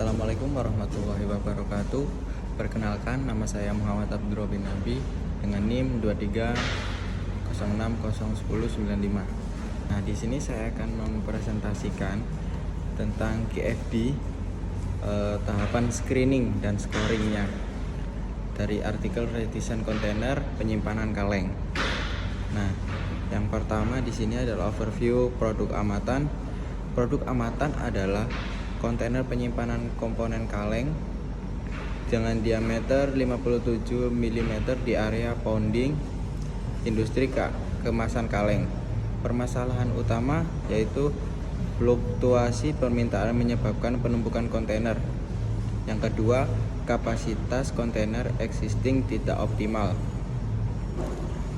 Assalamualaikum warahmatullahi wabarakatuh. Perkenalkan, nama saya Muhammad Abdurrahman bin Nabi dengan NIM 2306010905. Nah, di sini saya akan mempresentasikan tentang KFD, tahapan screening dan scoringnya dari artikel reticent container penyimpanan kaleng. Nah, yang pertama di sini adalah overview produk amatan. Produk amatan adalah kontainer penyimpanan komponen kaleng dengan diameter 57 mm di area pounding industri kemasan kaleng. Permasalahan utama yaitu fluktuasi permintaan menyebabkan penumpukan kontainer. Yang kedua, kapasitas kontainer existing tidak optimal.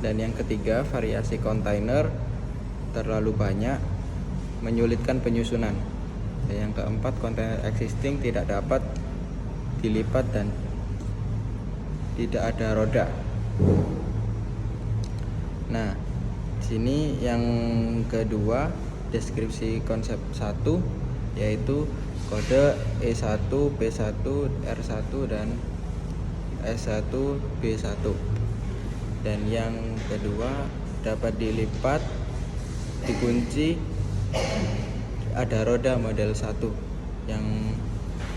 Dan yang ketiga, variasi kontainer terlalu banyak menyulitkan penyusunan. Dan yang keempat, kontainer existing tidak dapat dilipat dan tidak ada roda. Nah, di sini yang kedua, deskripsi konsep 1 yaitu kode E1, B1, R1 dan S1, B1. Dan yang kedua, dapat dilipat, dikunci, ada roda model 1. Yang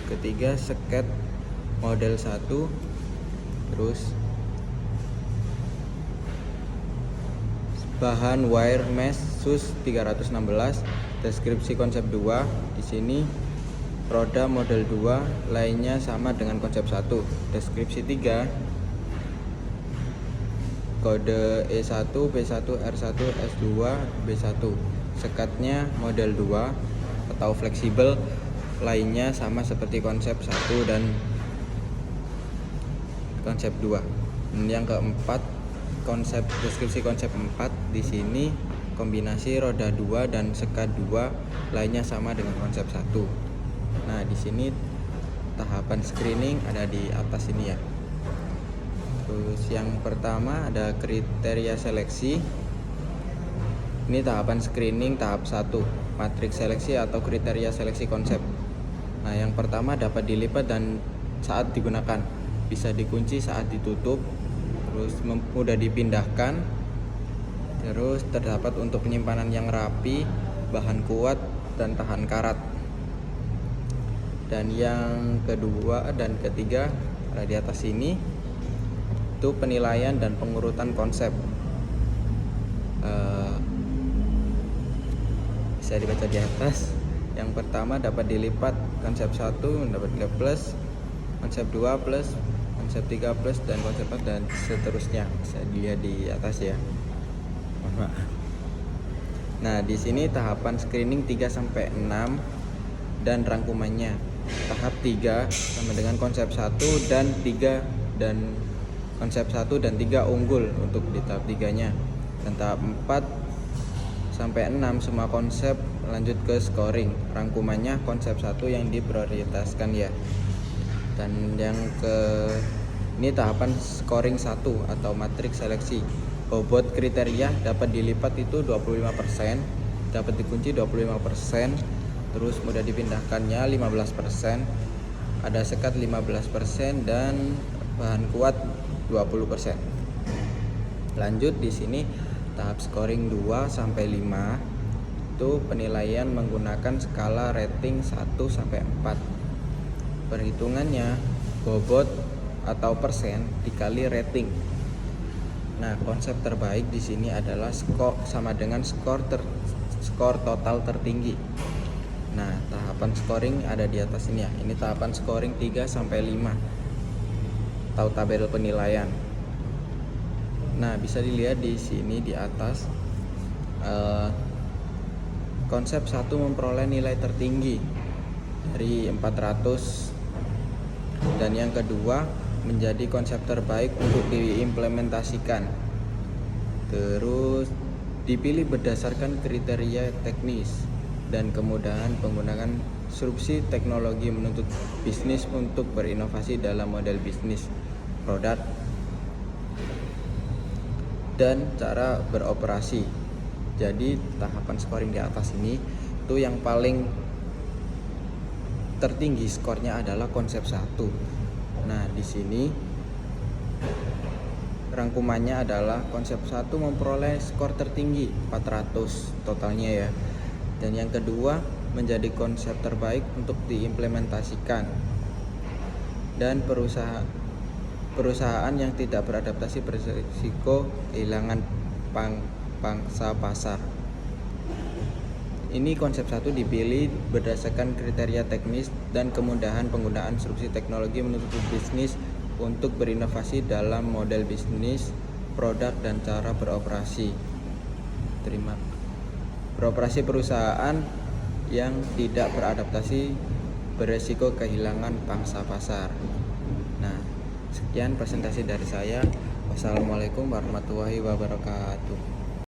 ketiga, sket model 1. Terus bahan wire mesh SUS 316. Deskripsi konsep 2. Di sini roda model 2 lainnya sama dengan konsep 1. Deskripsi 3. Kode E1, B1, R1, S2, B1. Sekatnya model 2 atau fleksibel, lainnya sama seperti konsep 1 dan konsep 2. Dan yang keempat, deskripsi konsep 4 di sini kombinasi roda 2 dan sekat 2 lainnya sama dengan konsep 1. Nah, di sini tahapan screening ada di atas ini ya. Terus yang pertama ada kriteria seleksi. Ini tahapan screening tahap 1, matriks seleksi atau kriteria seleksi konsep. Nah, yang pertama dapat dilipat dan saat digunakan, bisa dikunci saat ditutup, terus mudah dipindahkan, terus terdapat untuk penyimpanan yang rapi, bahan kuat dan tahan karat. Dan yang kedua dan ketiga ada di atas ini, itu penilaian dan pengurutan konsep. Bisa dibaca di atas. Yang pertama dapat dilipat, konsep 1 mendapat 3 plus, konsep 2 plus, konsep 3 plus, dan konsep 4 dan seterusnya. Bisa dilihat di atas ya. Mohon maaf. Nah, di sini tahapan screening 3 sampai 6 dan rangkumannya. Tahap 3 sama dengan konsep 1 dan 3 dan konsep 1 dan 3 unggul untuk di tahap 3-nya. Dan tahap 4 sampai 6 semua konsep lanjut ke scoring. Rangkumannya konsep 1 yang diprioritaskan ya. Dan yang ini tahapan scoring 1 atau matriks seleksi. Bobot kriteria dapat dilipat itu 25%, dapat dikunci 25%, terus mudah dipindahkannya 15%, ada sekat 15% dan bahan kuat 20%. Lanjut di sini tahap scoring 2 sampai 5 itu penilaian menggunakan skala rating 1 sampai 4. Perhitungannya bobot atau persen dikali rating. Nah, konsep terbaik di sini adalah skor sama dengan skor total tertinggi. Nah, tahapan scoring ada di atas ini ya. Ini tahapan scoring 3 sampai 5 atau tabel penilaian. Nah, bisa dilihat di sini di atas, konsep 1 memperoleh nilai tertinggi dari 400, dan yang kedua menjadi konsep terbaik untuk diimplementasikan. Terus dipilih berdasarkan kriteria teknis dan kemudahan penggunaan disrupsi teknologi menuntut bisnis untuk berinovasi dalam model bisnis, produk, dan cara beroperasi. Jadi tahapan scoring di atas ini itu yang paling tertinggi skornya adalah konsep 1. Nah, di sini rangkumannya adalah konsep 1 memperoleh skor tertinggi 400 totalnya ya. Dan yang kedua menjadi konsep terbaik untuk diimplementasikan. Dan perusahaan yang tidak beradaptasi berisiko kehilangan pangsa pasar. Ini konsep 1 dipilih berdasarkan kriteria teknis dan kemudahan penggunaan instruksi teknologi menuntut bisnis untuk berinovasi dalam model bisnis, produk, dan cara beroperasi. Beroperasi perusahaan yang tidak beradaptasi beresiko kehilangan pangsa pasar. Nah, sekian presentasi dari saya. Wassalamualaikum warahmatullahi wabarakatuh.